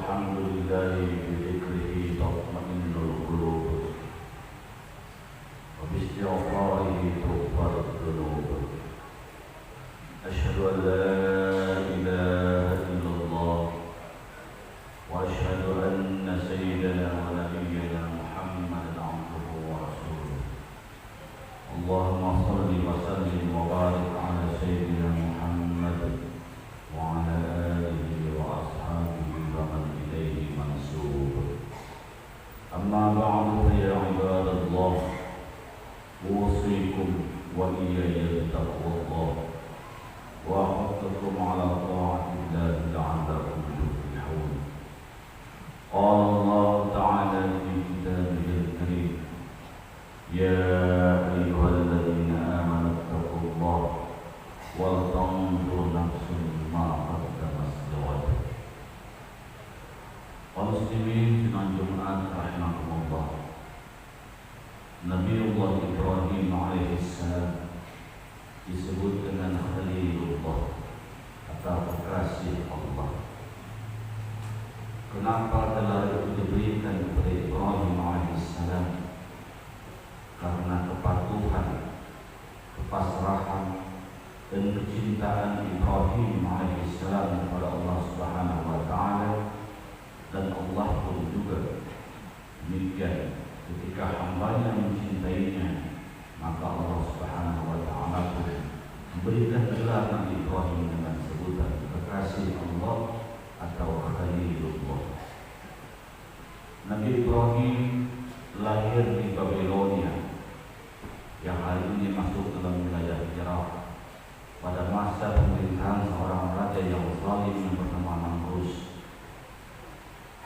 الحمد لله بذكره تطمئن القلوب وباستغفاره تغفر الذنوب أشهد أن لا إله إلا الله وأشهد أن سيدنا ونبينا محمدا عبده ورسوله اللهم صل وسلم وبارك على سيدنا محمد وعلى آله وأصحابه ومن إليه منسوب أما بعد فيا عباد الله أوصيكم وإياي بتقوى الله وأحثكم على طاعة الله لعلكم تفلحون قال الله تعالى في كتابه الكريم يا أيها الذين آمنوا اتقوا الله ولتنظر نفس ما قدمت لغد Muslimin sidang Jumat rahimakumullah. Nabiullah Ibrahim alaihissalam disebut dengan Khalilullah atau kekasih Allah. Kenapa telah itu diberikan kepada Ibrahim alaihissalam? Karena kepatuhan, kepasrahan dan kecintaan Ibrahim alaihissalam kepada Allah Subhanahu wa taala, dan Allah pun juga demikian ketika hambanya mencintainya, maka Allah Subhanahu wa taala pun memberikan gelar Nabi Ibrahim dengan sebutan kekasih Allah atau Khalilullah. Nabi Ibrahim lahir di Babilonia yang hari ini masuk dalam wilayah Irak pada masa pemerintahan seorang raja yang zalim yang bernama Namrus.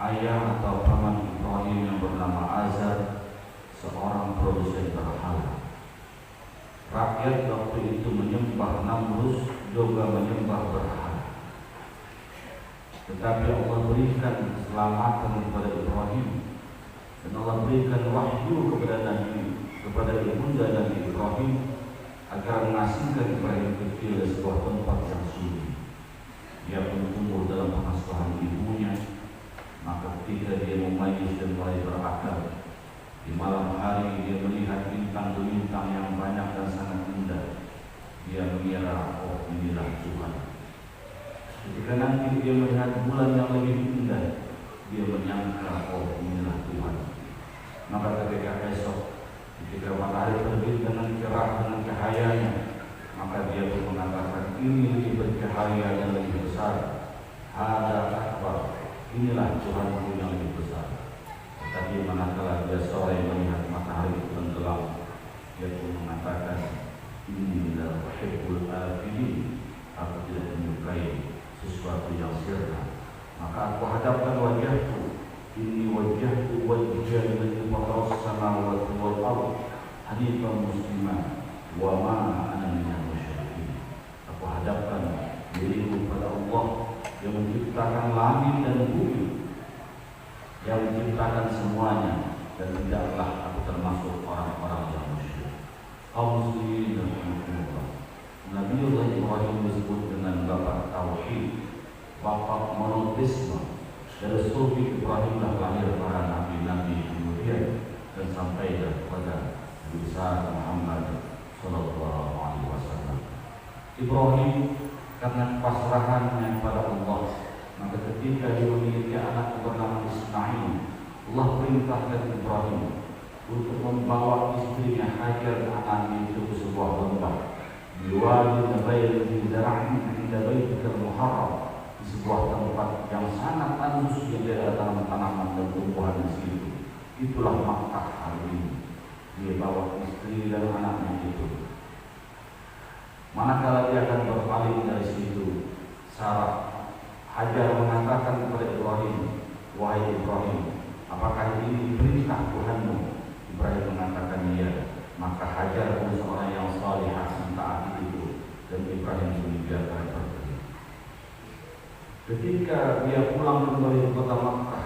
Ayah atau paman Ibrahim yang bernama Azar seorang produsen berhala. Rakyat waktu itu menyembah Namrus, juga menyembah berhala. Tetapi Allah berikan keselamatan kepada Ibrahim, dan Allah berikan wahyu kepada ibunda Nabi Ibrahim agar mengasingkan Ibrahim kecil di sebuah tempat yang sunyi. Dia pun tumbuh dalam pengasuhan ibunya. Maka ketika dia memayus dan mulai berakal, di malam hari dia melihat bintang-bintang yang banyak dan sangat indah. Dia mengira, oh inilah Tuhan. Ketika nanti dia melihat bulan yang lebih indah, dia menyangka, oh inilah Tuhan. Maka ketika esok, ketika matahari terbit dengan cerah dengan cahayanya, maka dia pun mengatakan, ini lebih bercahaya dan lebih besar. Hada akbar. Inilah Tuhanku yang lebih besar. Tetapi manakala dia sore melihat matahari tenggelam, dia pun mengatakan, ini la uhibbul afilin. Aku tidak menyukai sesuatu yang sirna. Maka aku hadapkan wajahku. Ini wajahku wajah yang fatara samawati wal ardh hanifan musliman wa ma ana minal musyrikin. Aku hadapkan diriku kepada Allah yang menciptakan langit dan bumi, yang menciptakan semuanya, dan tidaklah aku termasuk orang-orang yang musyrik. Kaum muslimin dan muslimat, Nabiullah Ibrahim disebut dengan bapak tauhid, bapak monoteisme. Dari sulbi Ibrahimlah lahir para nabi-nabi kemudian dan sampai kepada Nabi besar Muhammad sallallahu alaihi wasallam. Ibrahim karena pasrahannya kepada Allah, maka ketika dia memiliki anak bernama Ismail, Allah perintahkan Ibrahim untuk membawa istrinya Hajar anaknya itu ke sebuah lembah biwadi ghairi dzar'in 'inda baitikal muharram, di sebuah tempat yang sangat tandus di daerah tanaman dan tumbuhan di situ. Itulah Makkah hari ini. Dia bawa istri dan anaknya itu. Manakala dia akan berpaling dari situ, Sarah Hajar mengatakan kepada Ibrahim, wahai Ibrahim, apakah ini perintah Tuhanmu? Ibrahim mengatakan iya. Maka Hajar pun seorang yang salihah mentaati itu, dan Ibrahim pun dibiarkan pergi. Ketika dia pulang kembali ke kota Makkah,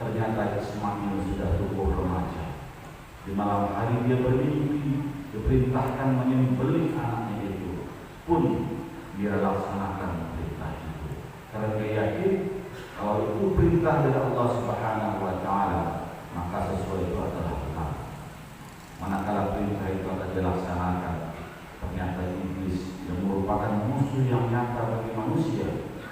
ternyata Ismail sudah tumbuh remaja. Di malam hari dia bermimpi, diperintahkan menyembelih anaknya itu, pun dia laksanakan perintah itu. Karena dia yakin Kalau itu perintah dari Allah Subhanahu wa taala, maka sesuai itu adalah benar. Manakala perintah itu akan dilaksanakan, ternyata iblis yang merupakan musuh yang nyata bagi manusia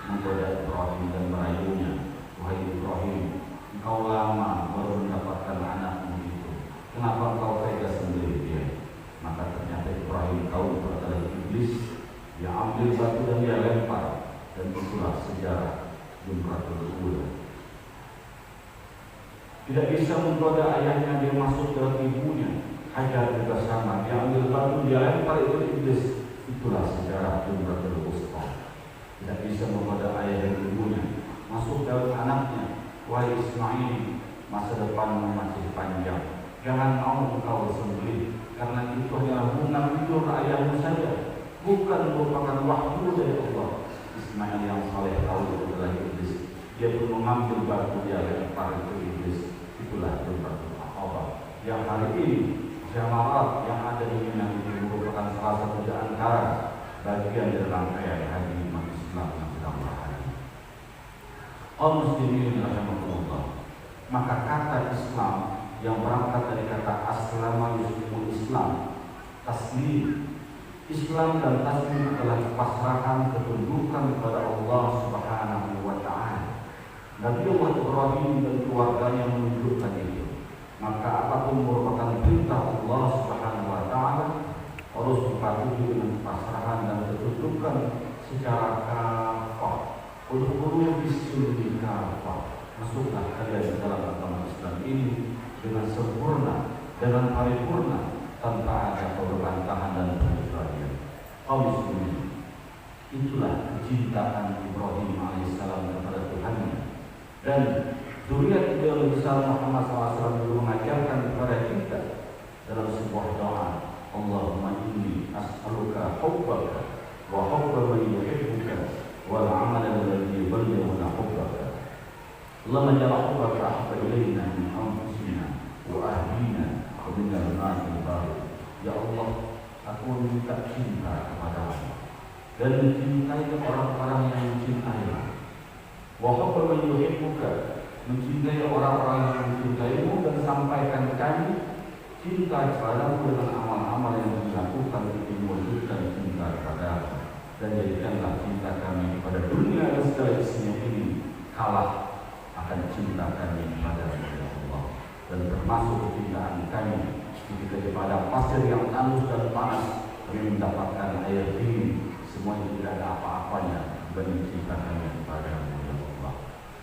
menggoda Ibrahim dan merayunya. Wahai Ibrahim, engkau lama baru mendapatkan anakmu itu, kenapa engkau tega sendiri dia? Maka ternyata Ibrahim tahu itu adalah iblis. Dia ambil batu dan dia lempar, dan itulah sejarah Jumratul Ula. Tidak bisa menggoda ayahnya, dia masuk dalam ibunya. Hajar juga sama, dia ambil batu, dia lempar, itu iblis. Itulah sejarah Jumratul Usta. Tidak bisa menggoda ayah dan ibunya, masuk dalam anaknya. Wahai Ismail, masa depanmu masih panjang, jangan mau engkau sembelih, karena itu adalah bunga tidur ayahmu saja, bukan merupakan wahyu dari Allah. Ismail yang saleh tahu itu adalah iblis. Dia pun mengambil batu, dia lempar, itu iblis. Itulah Jumratul Aqabah yang hari ini jamarat yang ada di Mina ini merupakan salah satu di antara bagian dari rangkaian haji umat Islam yang sedang berhaji. Muslimin rahimahullah. Maka kata Islam yang berangkat dari kata aslama yuslimul Islam, taslim. Islam dan taslim adalah pasrahan ketundukan kepada Allah Subhanahu wa taala. Nabi Allah Ibrahim dan keluarganya menunjukkan itu. Maka apapun merupakan perintah Allah Subhanahu wa taala harus dipatuhi dengan pasrahan dan ketundukan secara kafah. Udkhulu bis-silmi kafah. Masuklah kalian di dalam agama Islam ini dengan sempurna, dengan paripurna, tanpa ada perbantahan dan pengecualian. Kaum muslimin, itulah kecintaan Ibrahim alaihissalam kepada Tuhannya. Dan zuriat beliau besar Muhammad SAW dulu mengajarkan kepada kita dalam sebuah doa, Allahumma inni as'aluka hubbaka wa hubba man yuhibbuka wal amal alladhi yuballighuna hubbaka. Allahumma ja'al hubbaka ahabba ilayna min anfusina wa ahlina wa min al-nasi al-barid. Ya Allah, aku minta cinta kepadamu dan mencintai orang-orang yang mencintaimu. Wa hubba man yuhibbuka, mencintai orang-orang yang mencintaimu, dan sampaikan kami cinta kepadamu dengan amal-amal yang dilakukan untuk mewujudkan cinta kepadamu, dan jadikanlah cinta kami kepada dunia dan segala isinya ini kalah akan cinta kami kepada Allah. Dan termasuk kecintaan kami ketika di padang pasir yang tandus dan panas kami mendapatkan air dingin, semuanya tidak ada apa-apanya dibanding cinta kami kepada Allah.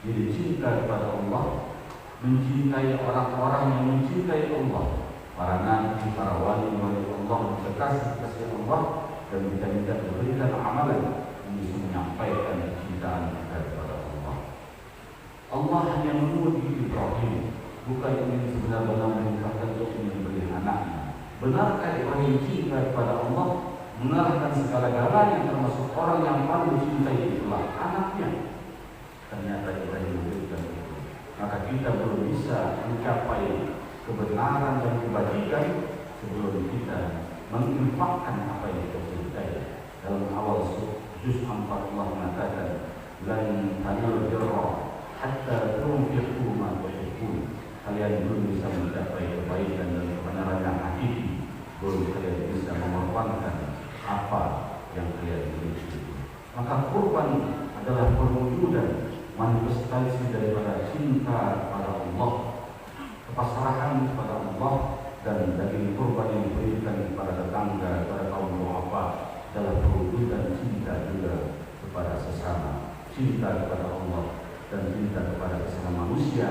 Jadi cinta kepada Allah, mencintai orang-orang yang mencintai Allah, para nabi, para wali Allah, kekasih Allah, dan kita minta diberikan amalan yang bisa menyampaikan kecintaan kita kepada Allah. Allah hanya menguji Ibrahim, bukan ingin sebenar-benar menyebabkan untuk memberi anaknya. Benarkah Ibrahim cinta kepada Allah? Mengalahkan segala-galanya, termasuk orang yang paling dicintai itulah anaknya. Ternyata Ibrahim memberikan itu. Maka kita belum bisa mencapai kebenaran dan kebajikan sebelum kita menginfakkan apa yang kita cintai. Dalam awal juz 4 Allah mengatakan, lan tanal birra hatta tunfiqu ma tuhibbun. Kalian belum bisa mencapai kebaikan dan kebenaran yang hakiki belum kalian bisa mengorbankan apa yang kalian miliki. Maka kurban adalah perwujudan, manifestasi daripada cinta kepada Allah, kepasrahan kepada Allah, dan daging kurban yang diberikan kepada tetangga, kepada kaum du'afa adalah perwujudan cinta juga kepada sesama, cinta kepada Allah dan cinta kepada sesama manusia.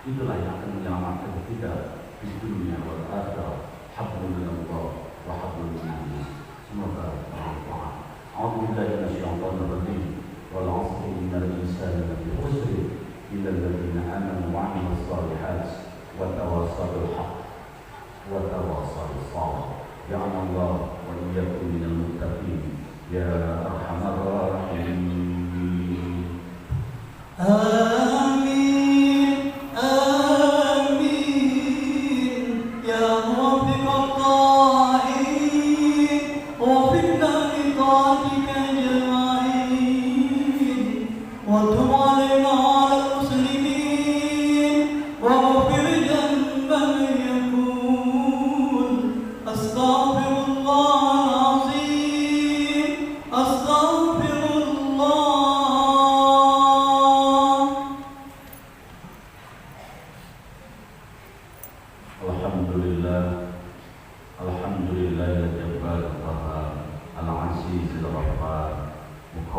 Itulah yang akan menyelamatkan kita di dunia wal akhirah. Hablum minallah wa hablum minannas. Semoga bermanfaat. A'udzubillahi minasyaitonir rajim. Wal 'asri innal insana lafi khusr illa alladziina aamanu wa 'amilus shalihaat wa tawassaw bil haqq wa tawassaw bis sabr. Ja'alanallahu wa iyyakum minal muttaqin. Ya arhamar rahimin. وتب علينا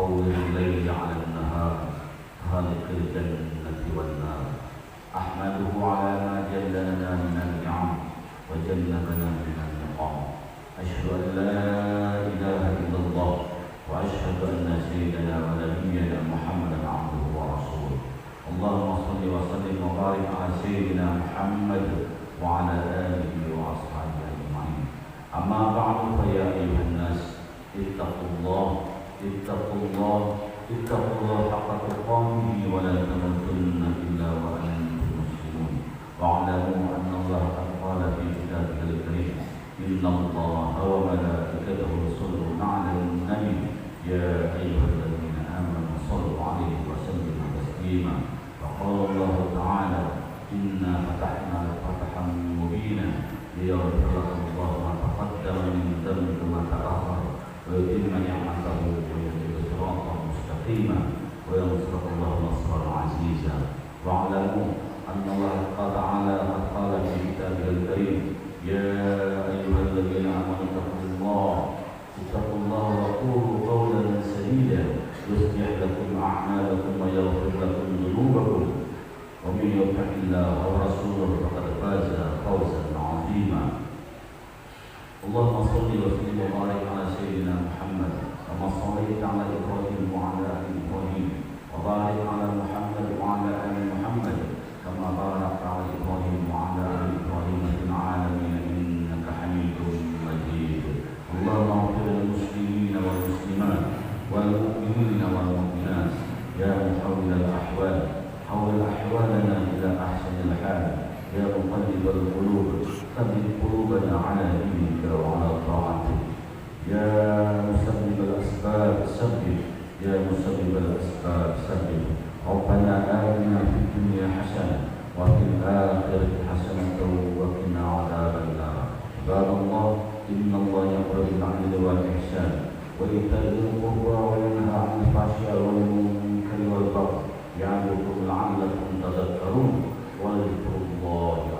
كقول الليل على النهار خالق الجنة والنار أحمده على ما جلنا من النعم وجنبنا من النقام أشهد أن لا إله إلا الله وأشهد أن سيدنا ونبينا محمدا عبده ورسوله اللهم صل وسلم وبارك على سيدنا محمد وعلى آله وأصحابه أجمعين أما بعد فيا أيها الناس اتقوا الله حق تقاته ولا تموتن إلا وأنتم مسلمون واعلموا أن الله قد قال في كتابه الكريم إن الله وملائكته يصلون على النبي يا أيها الذين آمنوا صلوا عليه وسلموا تسليما وقال الله تعالى إنا فتحنا فتحا مبينا ليغفر لكم الله ما تقدم من ذنبكم وما تأخر ويتم نعمته ويهديكم صراطا مستقيما وينصركم الله نصرا عزيزا واعلموا أن الله تعالى قد قال في كتابه الكريم يا أيها الذين آمنوا اتقوا الله وقولوا قولا سديدا يصلح لكم أعمالكم ويغفر لكم ذنوبكم ومن يطع الله ورسوله فقد فاز فوزا عظيما اللهم صل وسلم وبارك على سيدنا محمد كما صليت على إبراهيم وعلى آل إبراهيم وبارك على محمد وعلى آل محمد كما باركت على إبراهيم وعلى آل إبراهيم في العالمين إنك حميد مجيد اللهم اغفر للمسلمين والمسلمات والمؤمنين والمؤمنات يا محول الأحوال حول أحوالنا إلى أحسن الحال يا مقلب القلوب ثبت قلوبنا على دينك وعلى طاعتك يا مسبب الأسباب ثبت يا مسبب الأسباب ثبت ربنا آتنا في الدنيا حسنة وفي الآخرة حسنة وقنا عذاب النار عباد الله إن الله يأمر بالعدل والإحسان وإيتاء ذي القربى وينهى عن الفحشاء والمنكر والبغي يعظكم لعلكم تذكرون وذكر الله